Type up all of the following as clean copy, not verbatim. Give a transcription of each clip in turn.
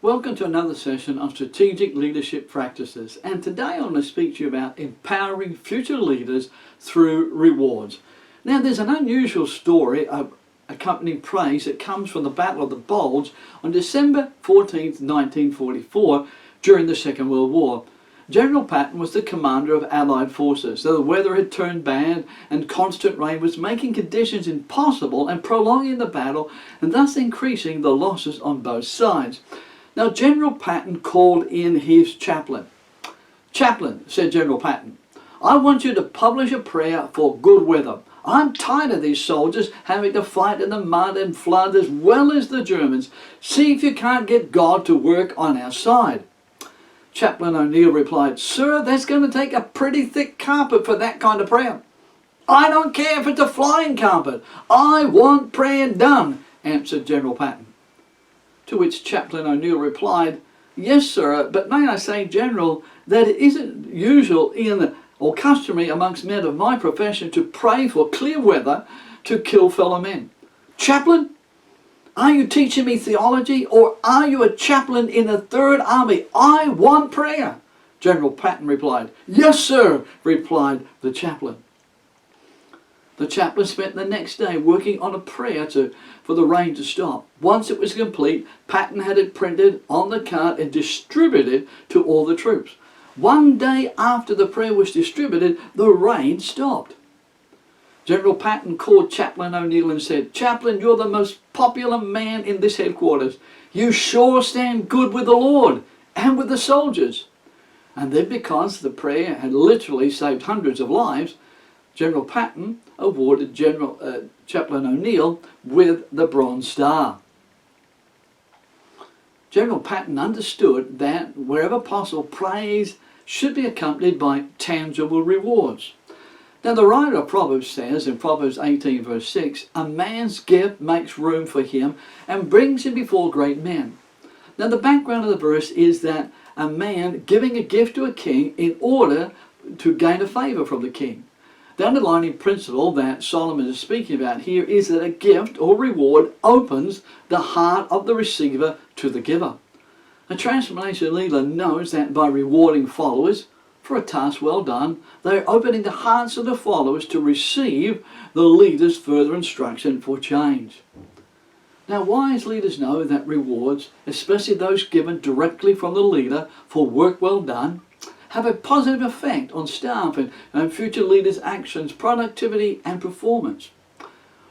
Welcome to another session on strategic leadership practices, and today I'm going to speak to you about empowering future leaders through rewards. Now, there's an unusual story of accompanying praise that comes from the Battle of the Bulge on December 14th, 1944 during the Second World War. General Patton was the commander of Allied forces, so the weather had turned bad and constant rain was making conditions impossible and prolonging the battle and thus increasing the losses on both sides. Now, General Patton called in his chaplain. "Chaplain," said General Patton, "I want you to publish a prayer for good weather. I'm tired of these soldiers having to fight in the mud and flood as well as the Germans. See if you can't get God to work on our side." Chaplain O'Neill replied, "Sir, that's going to take a pretty thick carpet for that kind of prayer." "I don't care if it's a flying carpet. I want prayer done," answered General Patton. To which Chaplain O'Neill replied, "Yes, sir, but may I say, General, that it isn't usual or customary amongst men of my profession to pray for clear weather to kill fellow men." "Chaplain, are you teaching me theology, or are you a chaplain in the Third Army? I want prayer." General Patton replied. "Yes, sir," replied the chaplain. The chaplain spent the next day working on a prayer for the rain to stop. Once it was complete, Patton had it printed on the card and distributed to all the troops. One day after the prayer was distributed, the rain stopped. General Patton called Chaplain O'Neill and said, "Chaplain, you're the most popular man in this headquarters. You sure stand good with the Lord and with the soldiers." And then, because the prayer had literally saved hundreds of lives, General Patton awarded Chaplain O'Neill with the Bronze Star. General Patton understood that wherever possible, praise should be accompanied by tangible rewards. Now, the writer of Proverbs says in Proverbs 18 verse 6, "A man's gift makes room for him and brings him before great men." Now, the background of the verse is that a man giving a gift to a king in order to gain a favor from the king. The underlying principle that Solomon is speaking about here is that a gift or reward opens the heart of the receiver to the giver. A transformation leader knows that by rewarding followers for a task well done, they are opening the hearts of the followers to receive the leader's further instruction for change. Now, wise leaders know that rewards, especially those given directly from the leader for work well done, have a positive effect on staff and future leaders' actions, productivity and performance.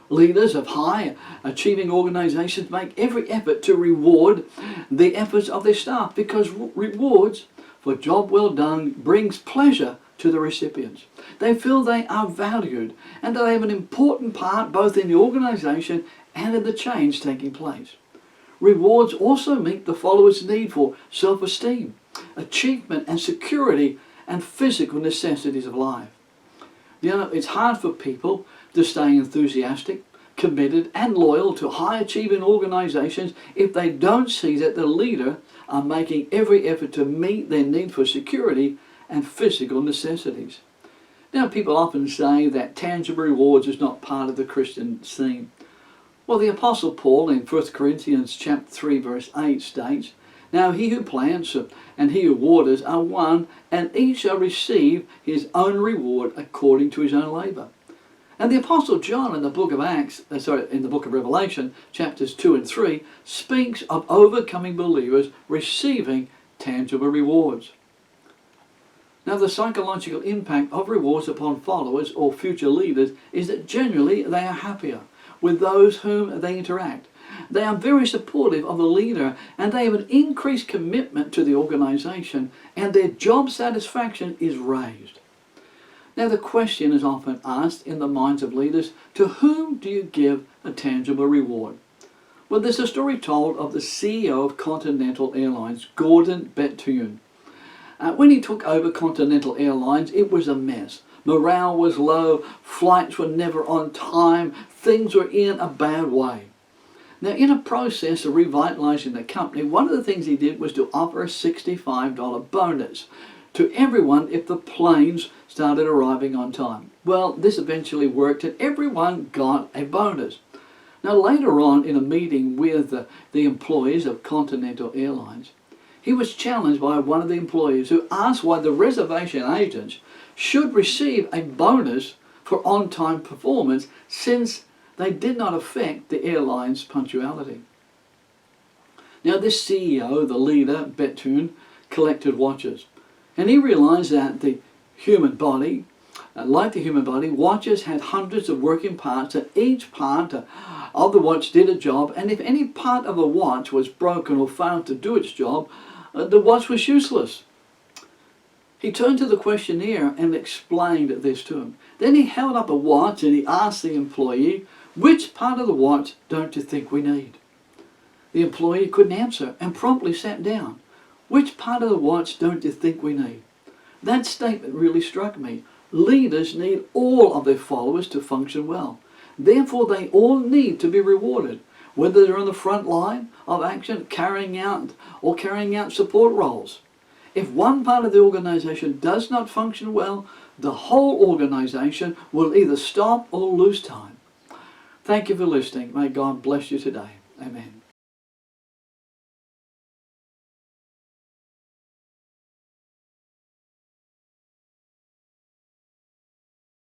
Leaders of high achieving organizations make every effort to reward the efforts of their staff, because rewards for job well done brings pleasure to the recipients. They feel they are valued and that they have an important part both in the organization and in the change taking place. Rewards also meet the followers' need for self-esteem, achievement and security and physical necessities of life. You know, it's hard for people to stay enthusiastic, committed and loyal to high achieving organizations if they don't see that the leader are making every effort to meet their need for security and physical necessities. Now, people often say that tangible rewards is not part of the Christian theme. Well, the Apostle Paul in 1 Corinthians chapter 3 verse 8 states, "Now he who plants and he who waters are one, and each shall receive his own reward according to his own labor." And the Apostle John in the book of in the book of Revelation, chapters 2 and 3, speaks of overcoming believers receiving tangible rewards. Now, the psychological impact of rewards upon followers or future leaders is that generally they are happier with those whom they interact. They are very supportive of the leader, and they have an increased commitment to the organization, and their job satisfaction is raised. Now, the question is often asked in the minds of leaders, to whom do you give a tangible reward? Well, there's a story told of the CEO of Continental Airlines, Gordon Bethune. When he took over Continental Airlines, it was a mess. Morale was low, flights were never on time, things were in a bad way. Now, in a process of revitalizing the company, one of the things he did was to offer a $65 bonus to everyone if the planes started arriving on time. Well, this eventually worked and everyone got a bonus. Now later on in a meeting with the employees of Continental Airlines, he was challenged by one of the employees who asked why the reservation agents should receive a bonus for on-time performance since they did not affect the airline's punctuality. Now this CEO, the leader, Bethune, collected watches, and he realized that the human body, like the human body, watches had hundreds of working parts, and each part of the watch did a job, and if any part of the watch was broken or failed to do its job, the watch was useless. He turned to the questionnaire and explained this to him. Then he held up a watch and he asked the employee, "Which part of the watch don't you think we need?" The employee couldn't answer and promptly sat down. "Which part of the watch don't you think we need?" That statement really struck me. Leaders need all of their followers to function well. Therefore, they all need to be rewarded, whether they're on the front line of action, carrying out support roles. If one part of the organization does not function well, the whole organization will either stop or lose time. Thank you for listening. May God bless you today. Amen.